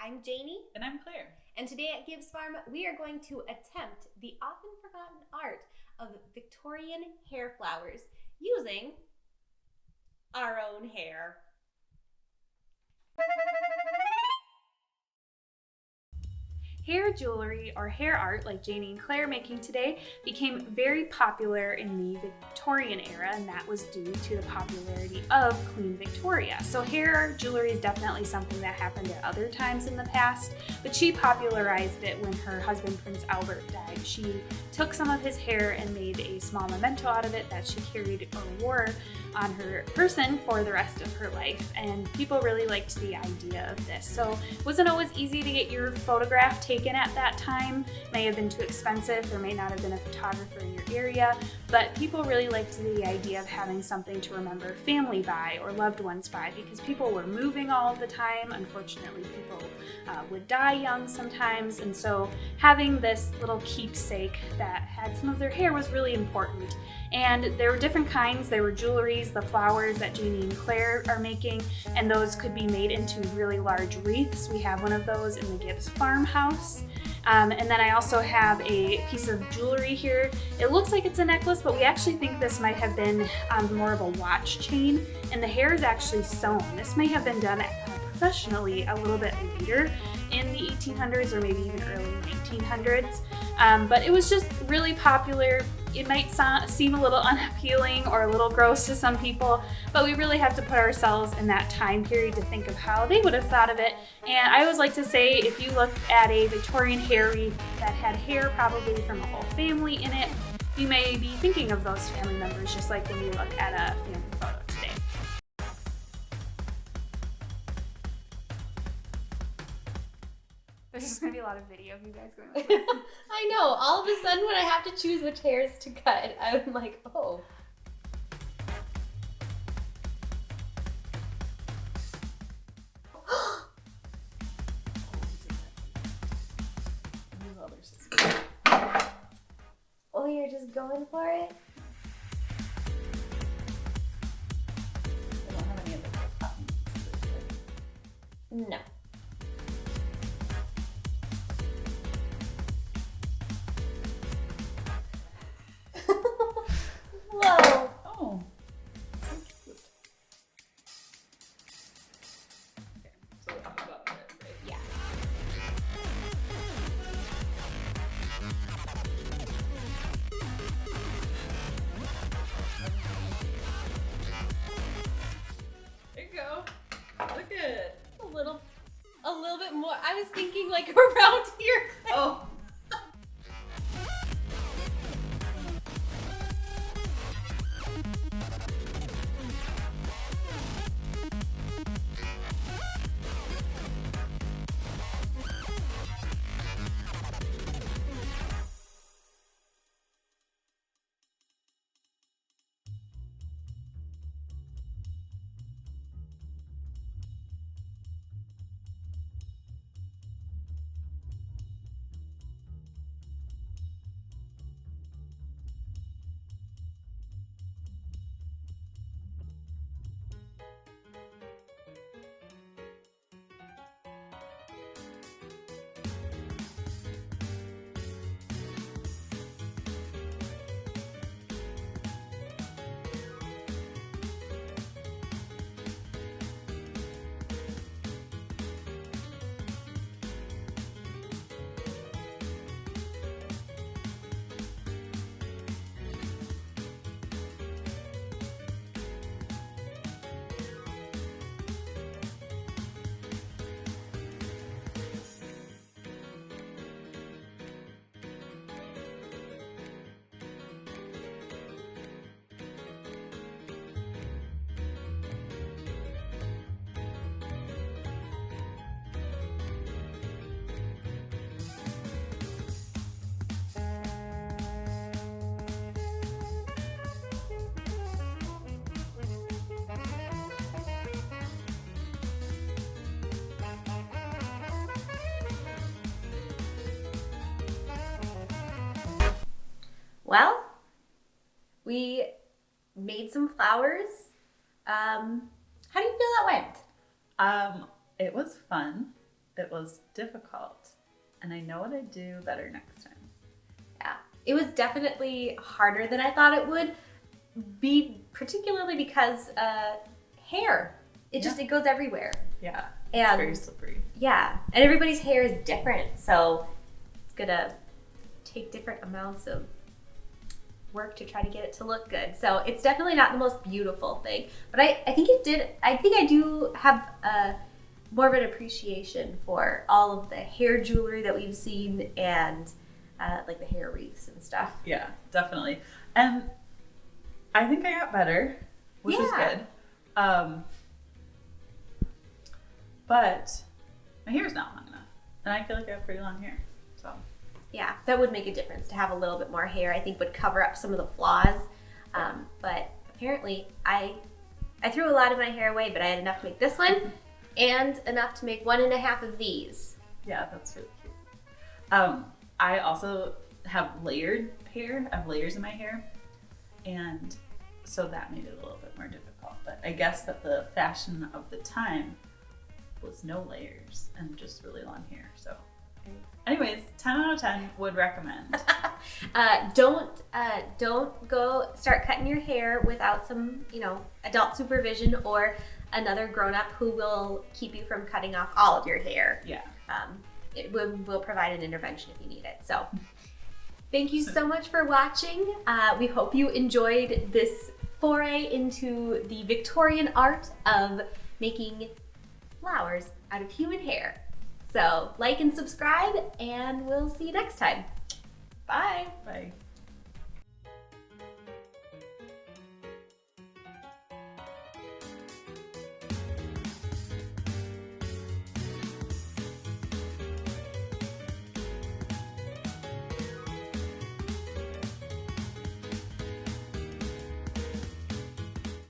I'm Janie. And I'm Claire. And today at Gibbs Farm, we are going to attempt the often forgotten art of Victorian hair flowers using our own hair. Hair jewelry or hair art, like Janie and Clare making today, became very popular in the Victorian era, and that was due to the popularity of Queen Victoria. So hair jewelry is definitely something that happened at other times in the past, but she popularized it when her husband Prince Albert died. She took some of his hair and made a small memento out of it that she carried or wore on her person for the rest of her life, and people really liked the idea of this. So it wasn't always easy to get your photograph taken at that time. May have been too expensive, there may not have been a photographer in your area, but people really liked the idea of having something to remember family by or loved ones by, because people were moving all the time. Unfortunately, people would die young sometimes, and so having this little keepsake that had some of their hair was really important. And there were different kinds. There were jewelries, the flowers that Janie and Clare are making, and those could be made into really large wreaths. We have one of those in the Gibbs farmhouse. And then I also have a piece of jewelry here. It looks like it's a necklace, but we actually think this might have been more of a watch chain, and the hair is actually sewn. This may have been done professionally a little bit later in the 1800s or maybe even early 1900s, but it was just really popular. It might seem a little unappealing or a little gross to some people, but we really have to put ourselves in that time period to think of how they would have thought of it. And I always like to say, if you look at a Victorian hair wreath that had hair probably from a whole family in it, you may be thinking of those family members, just like when you look at a family photo today. There's just going to be a lot of video of you guys going like this. I know. All of a sudden when I have to choose which hairs to cut, I'm like, oh. Oh, you're just going for it? I don't have any of the cotton scissors, right? No. Whoa. Oh, so cute. Okay, so I'm about it, right? Yeah. There you go. Look at it. A little bit more. I was thinking like around here. Oh. Well, we made some flowers. How do you feel that went? It was fun. it was difficult. And I know what I'd do better next time. It was definitely harder than I thought it would be, particularly because hair. It just it goes everywhere. Yeah. And It's very slippery. yeah, and everybody's hair is different, so it's gonna take different amounts of work to try to get it to look good. So it's definitely not the most beautiful thing, but I think I do have more of an appreciation for all of the hair jewelry that we've seen and like the hair wreaths and stuff. Yeah, definitely. And I think I got better, which is good. But my hair's not long enough, and I feel like I have pretty long hair. So yeah, that would make a difference to have a little bit more hair. I think would cover up some of the flaws. But apparently, I threw a lot of my hair away, but I had enough to make this one, and enough to make 1.5 of these. yeah, that's really cute. I also have layered hair. I have layers in my hair, and so that made it a little bit more difficult. But I guess that the fashion of the time was no layers and just really long hair. So anyways, 10 out of 10 would recommend. Don't go start cutting your hair without some, adult supervision or another grown-up who will keep you from cutting off all of your hair. Yeah. We'll provide an intervention if you need it. So thank you so much for watching. We hope you enjoyed this foray into the Victorian art of making flowers out of human hair. So like and subscribe, and we'll see you next time. Bye. Bye.